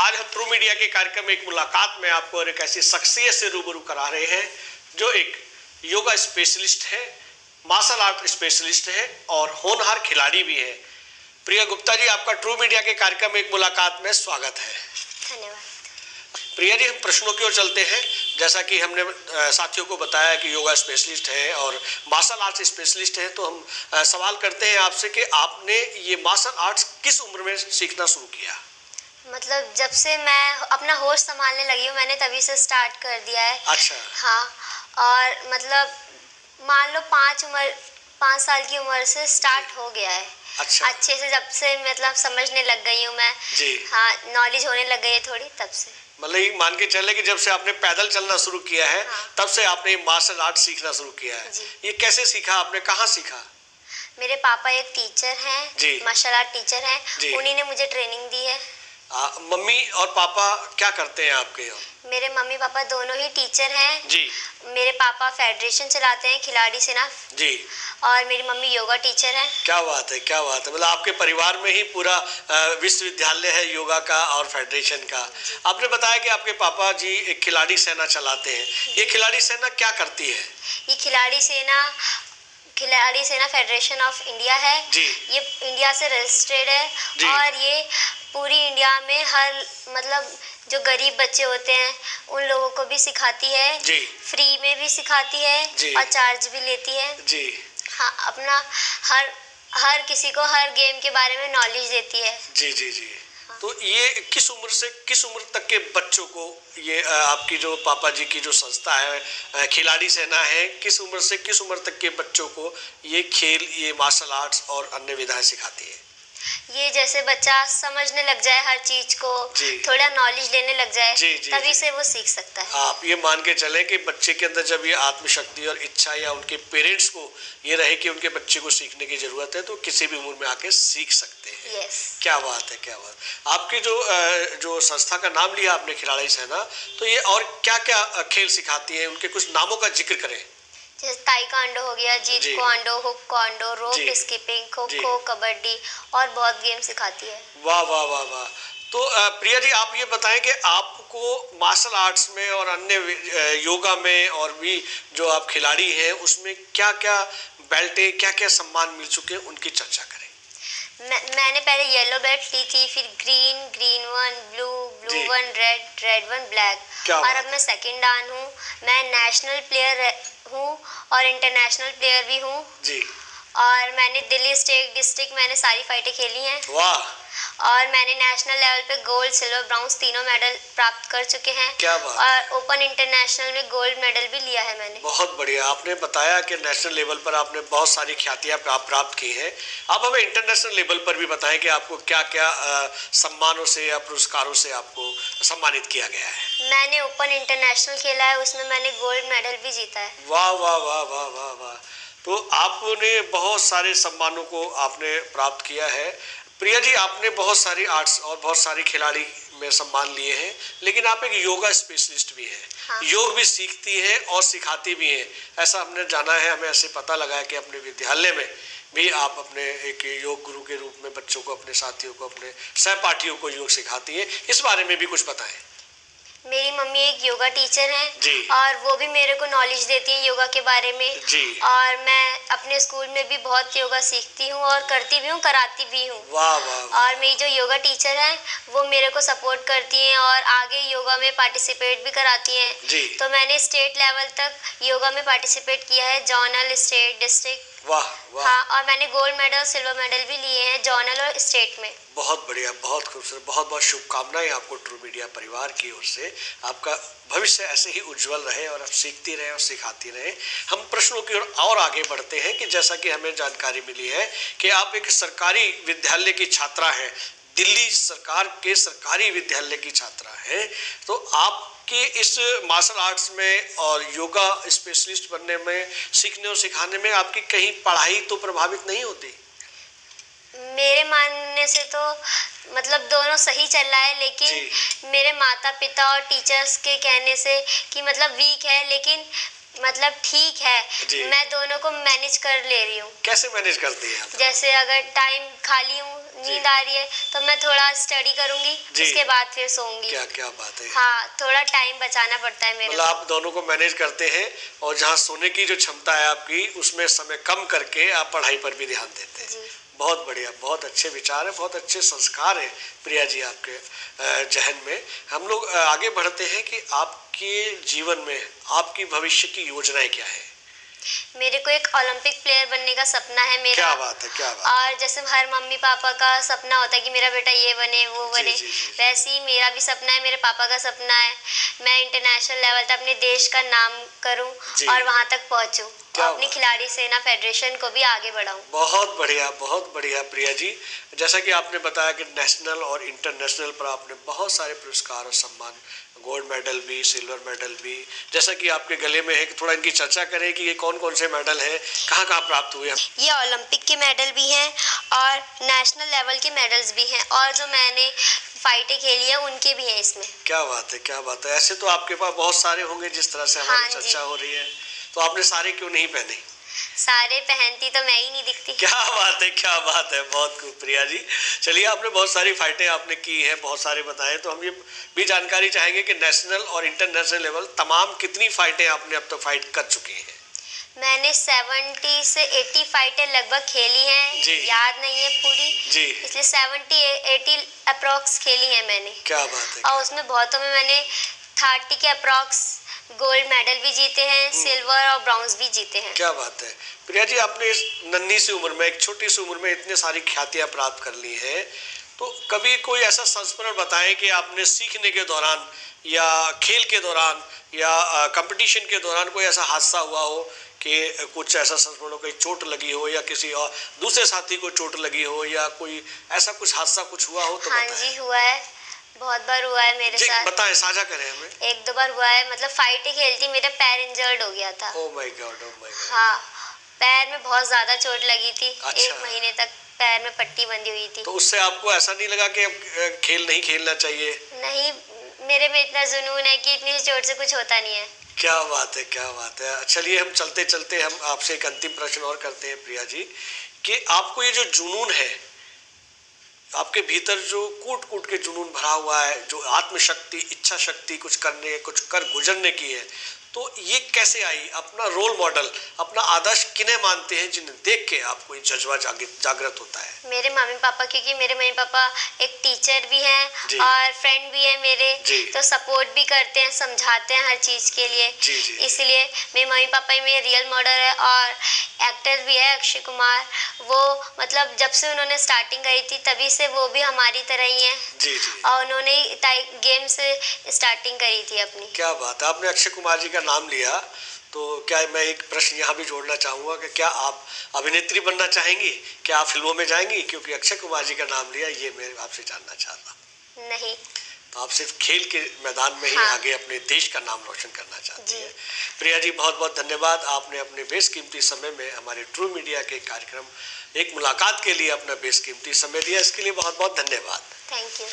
आज हम true media के कार्यक्रम में एक मुलाकात में आपको एक ऐसी शख्सियत से रूबरू करा रहे हैं जो एक योगा स्पेशलिस्ट है, मार्शल आर्ट स्पेशलिस्ट है और होनहार खिलाड़ी भी है। प्रिया गुप्ता जी, आपका ट्रू मीडिया के कार्यक्रम में एक मुलाकात में स्वागत है। धन्यवाद। प्रिया जी, हम प्रश्नों की ओर चलते हैं। जैसा कि हमने साथियों को बताया कि योगा स्पेशलिस्ट है और मार्शल आर्ट्स स्पेशलिस्ट है, तो हम सवाल करते हैं आपसे कि आपने ये मार्शल आर्ट्स किस उम्र में सीखना शुरू किया? मतलब जब से मैं अपना होश संभालने लगी हूँ मैंने तभी से स्टार्ट कर दिया है। अच्छा। हाँ, और मतलब मान लो 5 साल की उम्र से स्टार्ट हो गया है। अच्छा। अच्छे से जब से मतलब समझने लग गई हूँ मैं जी। हाँ, नॉलेज होने लग गई है थोड़ी, तब से। मतलब ये मान के चले कि जब से आपने पैदल चलना शुरू किया है, हाँ। तब से आपने मार्शल आर्ट सीखना शुरू किया है। ये कैसे सीखा आपने, कहाँ सीखा? मेरे पापा एक टीचर हैं, मार्शल आर्ट टीचर हैं, उन्हीं ने मुझे ट्रेनिंग दी है। मम्मी और पापा क्या करते हैं आपके? मेरे मम्मी पापा दोनों ही टीचर हैं जी। मेरे पापा फेडरेशन चलाते हैं खिलाड़ी सेना जी, और मेरी मम्मी योगा टीचर हैं। क्या बात है, क्या बात है। मतलब आपके परिवार में ही पूरा विश्वविद्यालय है योगा का और फेडरेशन का। आपने बताया कि आपके पापा जी एक खिलाड़ी सेना चलाते हैं। ये खिलाड़ी सेना क्या करती है? ये खिलाड़ी सेना फेडरेशन ऑफ इंडिया है जी। ये इंडिया से रजिस्टर्ड है और ये पूरी इंडिया में हर मतलब जो गरीब बच्चे होते हैं उन लोगों को भी सिखाती है जी। फ्री में भी सिखाती है जी। और चार्ज भी लेती है जी। हाँ, अपना हर किसी को हर गेम के बारे में नॉलेज देती है। जी जी जी। तो ये किस उम्र से किस उम्र तक के बच्चों को ये आपकी जो पापा जी की जो संस्था है खिलाड़ी सेना है, किस उम्र से किस उम्र तक के बच्चों को ये खेल, ये मार्शल आर्ट्स और अन्य विधाएं सिखाती है? ये जैसे बच्चा समझने लग जाए हर चीज को, थोड़ा नॉलेज लेने लग जाए, तभी से वो सीख सकता है। आप ये मान के चलें कि बच्चे के अंदर जब ये आत्मशक्ति और इच्छा या उनके पेरेंट्स को ये रहे कि उनके बच्चे को सीखने की जरूरत है, तो किसी भी उम्र में आके सीख सकते हैं। क्या बात है, क्या बात। आपकी जो संस्था का नाम लिया आपने खिलाड़ी सेना, तो ये और क्या क्या खेल सिखाती है, उनके कुछ नामों का जिक्र करें। जैसे ताइक्वांडो हो गया, जीत क्वांडो, हुक क्वांडो, रोप स्किपिंग, खो खो, कबड्डी और बहुत गेम सिखाती है। वाह वाह वाह वाह। तो प्रिया जी, आप ये बताएं कि आपको मार्शल आर्ट्स में और अन्य योगा में और भी जो आप खिलाड़ी हैं उसमें क्या क्या बेल्टें, क्या क्या सम्मान मिल चुके हैं, उनकी चर्चा करें। मैंने पहले येलो बेल्ट ली थी, फिर ग्रीन 1, ब्लू 1, रेड 1, ब्लैक, और अब मैं सेकंड डान हूँ। मैं नेशनल प्लेयर हूँ और इंटरनेशनल प्लेयर भी हूँ जी। और मैंने दिल्ली स्टेट डिस्ट्रिक्ट मैंने सारी फाइटें खेली हैं। वाह। और मैंने नेशनल लेवल पे गोल्ड, सिल्वर, ब्राउन्ज तीनों मेडल प्राप्त कर चुके हैं। क्या बात। और ओपन इंटरनेशनल में गोल्ड मेडल भी लिया है मैंने। बहुत बढ़िया। आपने बताया कि नेशनल लेवल पर आपने बहुत सारी ख्यातियां प्राप्त की हैं। आप हमें इंटरनेशनल लेवल पर भी बताएं कि आपको क्या क्या सम्मानों से या पुरस्कारों से आपको सम्मानित किया गया है। मैंने ओपन इंटरनेशनल खेला है, उसमें मैंने गोल्ड मेडल भी जीता है। वाह वाह वाह वाह वाह वाह। तो आपने बहुत सारे सम्मानों को आपने प्राप्त किया है। प्रिया जी, आपने बहुत सारी आर्ट्स और बहुत सारी खिलाड़ी में सम्मान लिए हैं, लेकिन आप एक योगा स्पेशलिस्ट भी हैं। हाँ। योग भी सीखती हैं और सिखाती भी हैं, ऐसा हमने जाना है। हमें ऐसे पता लगा है कि अपने विद्यालय में भी आप अपने एक योग गुरु के रूप में बच्चों को, अपने साथियों को, अपने सहपाठियों को योग सिखाती हैं। इस बारे में भी कुछ बताएं। मेरी मम्मी एक योगा टीचर हैं और वो भी मेरे को नॉलेज देती हैं योगा के बारे में जी। और मैं अपने स्कूल में भी बहुत योगा सीखती हूँ और करती भी हूँ, कराती भी हूँ। वाह वाह। और मेरी जो योगा टीचर हैं वो मेरे को सपोर्ट करती हैं और आगे योगा में पार्टिसिपेट भी कराती हैं जी। तो मैंने स्टेट लेवल तक योगा में पार्टिसिपेट किया है, जोनल, स्टेट, डिस्ट्रिक्ट। वाह वाह। हाँ, और मैंने गोल्ड मेडल, सिल्वर मेडल भी लिए हैं जोनल और स्टेट में। बहुत बढ़िया, बहुत खूबसूरत। बहुत बहुत शुभकामनाएं आपको ट्रू मीडिया परिवार की ओर से। आपका भविष्य ऐसे ही उज्जवल रहे और आप सीखती रहें और सिखाती रहें। हम प्रश्नों की ओर और आगे बढ़ते हैं कि जैसा कि हमें जानकारी मिली है कि आप एक सरकारी विद्यालय की छात्रा हैं, दिल्ली सरकार के सरकारी विद्यालय की छात्रा हैं। तो आप कि इस मार्शल आर्ट्स में और योगा स्पेशलिस्ट बनने में, सीखने और सिखाने में आपकी कहीं पढ़ाई तो प्रभावित नहीं होती? मेरे मानने से तो मतलब दोनों सही चल रहा है, लेकिन मेरे माता पिता और टीचर्स के कहने से कि मतलब वीक है, लेकिन मतलब ठीक है, मैं दोनों को मैनेज कर ले रही हूँ। कैसे मैनेज करती हैं आप? जैसे अगर टाइम खाली हूँ नींद आ रही है तो मैं थोड़ा स्टडी करूंगी, उसके बाद फिर सोऊंगी। क्या क्या बात है। हाँ, थोड़ा टाइम बचाना पड़ता है मेरे को। मतलब आप दोनों को मैनेज करते हैं, और जहाँ सोने की जो क्षमता है आपकी, उसमें समय कम करके आप पढ़ाई पर भी ध्यान देते हैं। बहुत बढ़िया, बहुत अच्छे विचार है, बहुत अच्छे संस्कार है प्रिया जी आपके जहन में। हम लोग आगे बढ़ते हैं कि आपके जीवन में आपकी भविष्य की योजनाएं क्या है? मेरे को एक ओलंपिक प्लेयर बनने का सपना है मेरा। क्या बात है, क्या बात। और जैसे हर मम्मी पापा का सपना होता है कि मेरा बेटा ये बने वो बने, वैसे ही मेरा भी सपना है, मेरे पापा का सपना है मैं इंटरनेशनल लेवल तक अपने देश का नाम करूं और वहां तक पहुंचूं और अपनी खिलाड़ी सेना फेडरेशन को भी आगे बढ़ाऊं। बहुत बढ़िया प्रिया जी। जैसा कि आपने बताया कि नेशनल और इंटरनेशनल पर आपने बहुत सारे पुरस्कार और सम्मान, गोल्ड मेडल भी, सिल्वर मेडल भी, जैसा कि आपके गले में है, कि थोड़ा इनकी चर्चा करें कि ये कौन कौन से मेडल हैं, कहाँ कहाँ प्राप्त हुए हैं? ये ओलंपिक के मेडल भी हैं और नेशनल लेवल के मेडल्स भी हैं, और जो मैंने फाइटें खेली है उनके भी हैं इसमें। क्या बात है, क्या बात है। ऐसे तो आपके पास बहुत सारे होंगे जिस तरह से हमारी चर्चा हो रही है, तो आपने सारे क्यों नहीं पहने? सारे पहनती तो मैं ही नहीं दिखती। क्या बात है, क्या बात है, बहुत खूब प्रिया जी। चलिए, आपने बहुत सारी फाइटें आपने की हैं, बहुत सारे बताए, तो हम ये भी जानकारी चाहेंगे कि नेशनल और इंटरनेशनल लेवल तमाम कितनी फाइटें आपने अब तक फाइट कर चुकी हैं? मैंने 70 से 80 फाइटें लगभग खेली हैं, याद नहीं है पूरी जी, इसलिए 70-80 अप्रॉक्स खेली हैं मैंने। क्या बात है। और उसमें बहुतों में मैंने 30 के अप्रॉक्स गोल्ड मेडल भी जीते हैं, सिल्वर और ब्रॉन्ज भी जीते हैं। क्या बात है प्रिया जी, आपने इस नन्ही सी उम्र में, एक छोटी सी उम्र में इतने सारी ख्यातियां प्राप्त कर ली हैं, तो कभी कोई ऐसा संस्मरण बताएं कि आपने सीखने के दौरान या खेल के दौरान या कंपटीशन के दौरान कोई ऐसा हादसा हुआ हो कि कुछ ऐसा संस्मरण, कोई चोट लगी हो या किसी और दूसरे साथी को चोट लगी हो, या कोई ऐसा कुछ हादसा कुछ हुआ हो तो हाँ जी, हुआ है, बहुत बार हुआ है मेरे साथ। बताएं, साझा करें हमें। 1-2 बार हुआ है, मतलब फाइट ही खेलती मेरा पैर इंजर्ड हो गया था। Oh my God, oh my God. हाँ, पैर में बहुत ज्यादा चोट लगी थी। अच्छा। 1 महीने तक पैर में पट्टी बंधी हुई थी। तो उससे आपको ऐसा नहीं लगा कि अब खेल नहीं खेलना चाहिए? नहीं, मेरे में इतना जुनून है कि इतनी चोट से कुछ होता नहीं है। क्या बात है, क्या बात है। चलिए, हम चलते चलते हम आपसे एक अंतिम प्रश्न और करते हैं प्रिया जी, कि आपको ये जो जुनून है, आपके भीतर जो कूट कूट के जुनून भरा हुआ है, जो आत्मशक्ति, इच्छा शक्ति कुछ करने, कुछ कर गुजरने की है, तो ये कैसे आई? अपना रोल मॉडल, अपना आदर्श किन्हें मानते हैं जिन्हें देख के आपको ये जज्बा जागृत होता है? मेरे मम्मी पापा, क्योंकि मेरे मम्मी पापा एक टीचर भी हैं और फ्रेंड भी है मेरे, तो सपोर्ट भी करते हैं, समझाते हैं हर चीज के लिए। इसलिए मेरे मम्मी पापा ही मेरे रियल मॉडल है। और एक्टर भी है अक्षय कुमार, वो मतलब जब से उन्होंने स्टार्टिंग करी थी तभी से वो भी हमारी तरह ही है, और उन्होंने गेम से स्टार्टिंग करी थी अपनी। क्या बात है। आपने अक्षय कुमार जी का नाम लिया, तो क्या मैं एक प्रश्न यहाँ भी जोड़ना चाहूँगा कि क्या आप अभिनेत्री बनना चाहेंगी? क्या आप फिल्मों में जाएंगी? क्योंकि अक्षय कुमार जी का नाम लिया, ये मैं आपसे जानना चाहता। नहीं। तो आप सिर्फ खेल के मैदान में ही आगे अपने देश का नाम रोशन करना चाहती हैं। प्रिया जी, बहुत बहुत धन्यवाद। आपने अपने बेशकीमती समय में हमारे ट्रू मीडिया के कार्यक्रम एक मुलाकात के लिए अपना बेशकीमती समय दिया, इसके लिए बहुत बहुत धन्यवाद। Thank you.